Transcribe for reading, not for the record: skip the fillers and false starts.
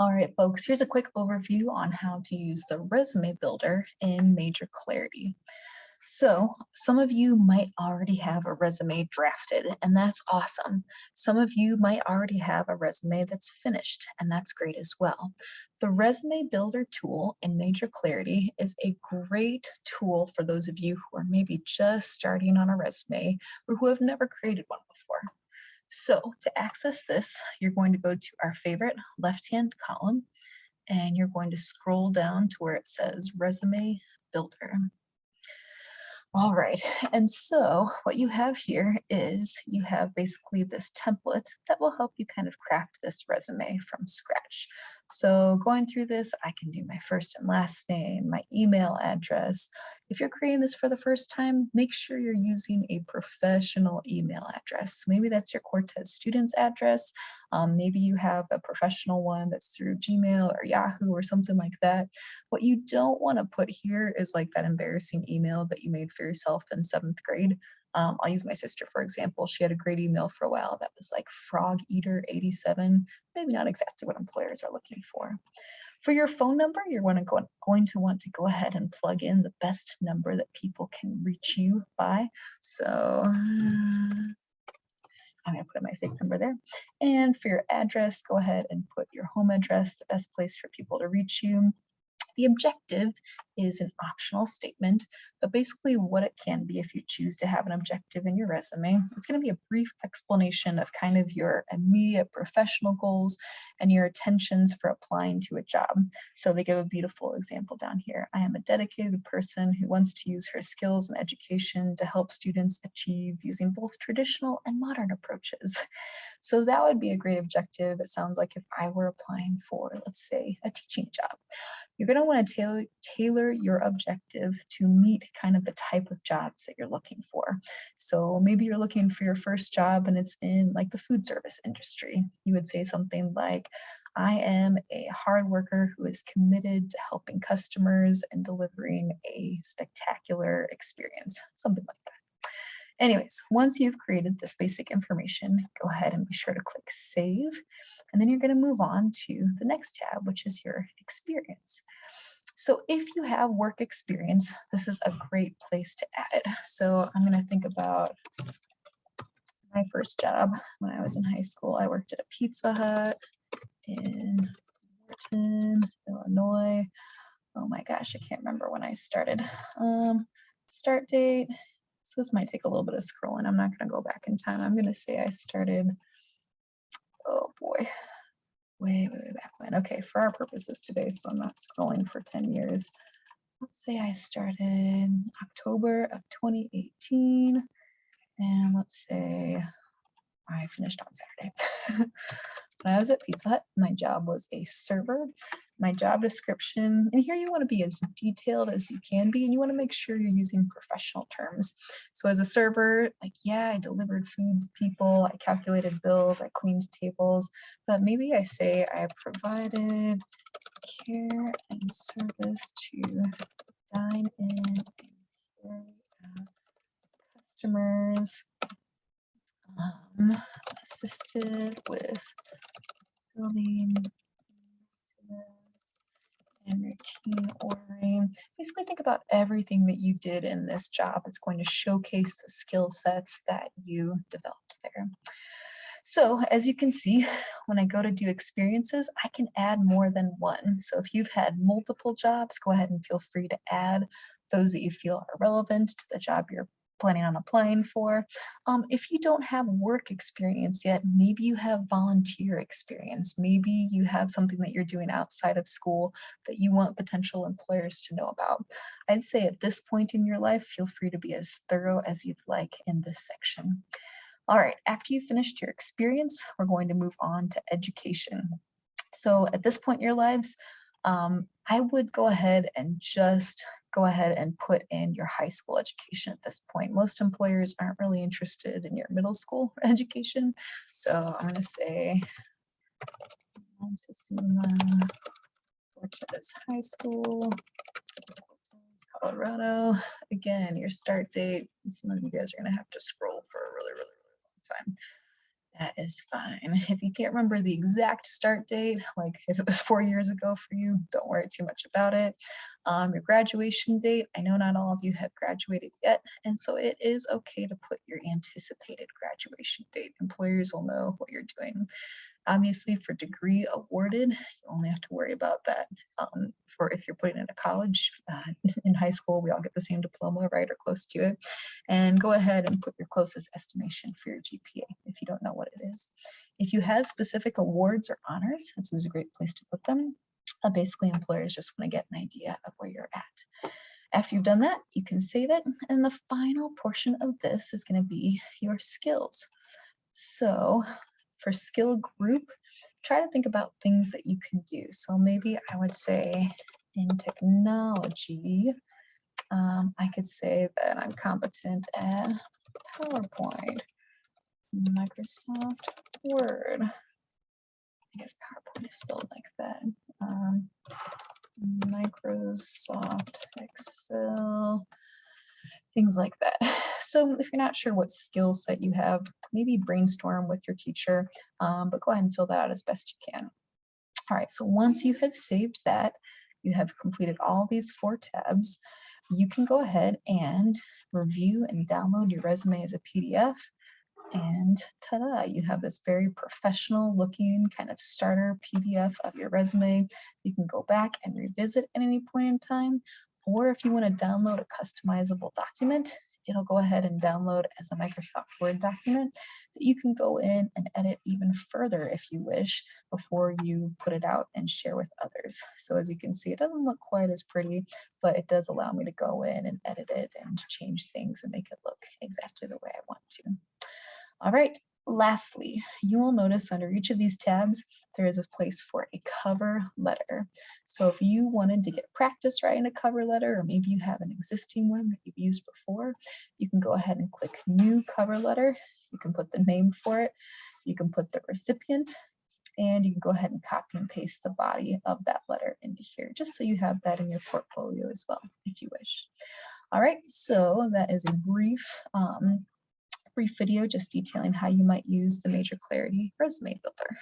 All right, folks, here's a quick overview on how to use the resume builder in Major Clarity. So some of you might already have a resume drafted, and that's awesome. Some of you might already have a resume that's finished, and that's great as well. The Resume Builder tool in Major Clarity is a great tool for those of you who are maybe just starting on a resume or who have never created one before. So to access this, you're going to go to our favorite left-hand column, and you're going to scroll down to where it says Resume Builder. All right, and so what you have here is you have basically this template that will help you kind of craft this resume from scratch. So going through this, I can do my first and last name, my email address. If you're creating this for the first time, make sure you're using a professional email address. Maybe that's your Cortez student's address. Maybe you have a professional one that's through Gmail or Yahoo or something like that. What you don't want to put here is like that embarrassing email that you made for yourself in 7th grade. I'll use my sister, for example. She had a great email for a while that was like frogeater87, maybe not exactly what employers are looking for. For your phone number, you're going to want to go ahead and plug in the best number that people can reach you by. So I'm going to put in my fake number there. And for your address, go ahead and put your home address, the best place for people to reach you. The objective is an optional statement, but basically what it can be if you choose to have an objective in your resume, it's going to be a brief explanation of kind of your immediate professional goals and your intentions for applying to a job. So they give a beautiful example down here. I am a dedicated person who wants to use her skills and education to help students achieve using both traditional and modern approaches. So that would be a great objective. It sounds like if I were applying for, let's say, a teaching job. You're going to want to tailor your objective to meet kind of the type of jobs that you're looking for. So maybe you're looking for your first job and it's in like the food service industry. You would say something like, I am a hard worker who is committed to helping customers and delivering a spectacular experience, something like that. Anyways, once you've created this basic information, go ahead and be sure to click Save. And then you're going to move on to the next tab, which is your experience. So if you have work experience, this is a great place to add it. So I'm going to think about my first job when I was in high school. I worked at a Pizza Hut in Morton, Illinois. Oh my gosh, I can't remember when I started. Start date. So this might take a little bit of scrolling. I'm not going to go back in time. I'm going to say I started, oh boy, way back when. Okay, for our purposes today, so I'm not scrolling for 10 years. Let's say I started October of 2018, and let's say I finished on Saturday. When I was at Pizza Hut, my job was a server. My job description, and here you want to be as detailed as you can be, and you want to make sure you're using professional terms. So as a server, like, yeah, I delivered food to people, I calculated bills, I cleaned tables, but maybe I say I provided care and service to dine in and carry out customers, assisted with building and routine ordering. Basically think about everything that you did in this job. It's going to showcase the skill sets that you developed there. So as you can see, when I go to do experiences, I can add more than one. So if you've had multiple jobs, go ahead and feel free to add those that you feel are relevant to the job you're planning on applying for. If you don't have work experience yet, maybe you have volunteer experience. Maybe you have something that you're doing outside of school that you want potential employers to know about. I'd say at this point in your life, feel free to be as thorough as you'd like in this section. All right, after you've finished your experience, we're going to move on to education. So at this point in your lives, I would go ahead and put in your high school education at this point. Most employers aren't really interested in your middle school education. So I'm gonna say Montezuma Cortez High School, Colorado. Again, your start date, some of you guys are gonna have to scroll for a really long time. That is fine. If you can't remember the exact start date, like if it was 4 years ago for you, don't worry too much about it. Your graduation date, I know not all of you have graduated yet, and so it is okay to put your anticipated graduation date. Employers will know what you're doing. Obviously, for degree awarded, you only have to worry about that for if you're putting it in a college. In high school, we all get the same diploma, right, or close to it. And go ahead and put your closest estimation for your GPA if you don't know what it is. If you have specific awards or honors, this is a great place to put them. Basically, employers just want to get an idea of where you're at. After you've done that, you can save it. And the final portion of this is going to be your skills. So for skill group, try to think about things that you can do. So maybe I would say in technology, I could say that I'm competent at PowerPoint, Microsoft Word. I guess PowerPoint is spelled like that. Microsoft Excel, things like that. So if you're not sure what skill set you have, maybe brainstorm with your teacher, but go ahead and fill that out as best you can. All right, so once you have saved that, you have completed all these 4 tabs, you can go ahead and review and download your resume as a PDF. And ta-da, you have this very professional looking kind of starter PDF of your resume. You can go back and revisit at any point in time, or if you want to download a customizable document, it'll go ahead and download as a Microsoft Word document that you can go in and edit even further if you wish before you put it out and share with others. So as you can see, it doesn't look quite as pretty, but it does allow me to go in and edit it and change things and make it look exactly the way I want to. All right, lastly, you will notice under each of these tabs, there is this place for a cover letter. So if you wanted to get practice writing a cover letter, or maybe you have an existing one that you've used before, you can go ahead and click New Cover Letter. You can put the name for it. You can put the recipient, and you can go ahead and copy and paste the body of that letter into here, just so you have that in your portfolio as well, if you wish. All right, so that is a brief video just detailing how you might use the Major Clarity Resume Builder.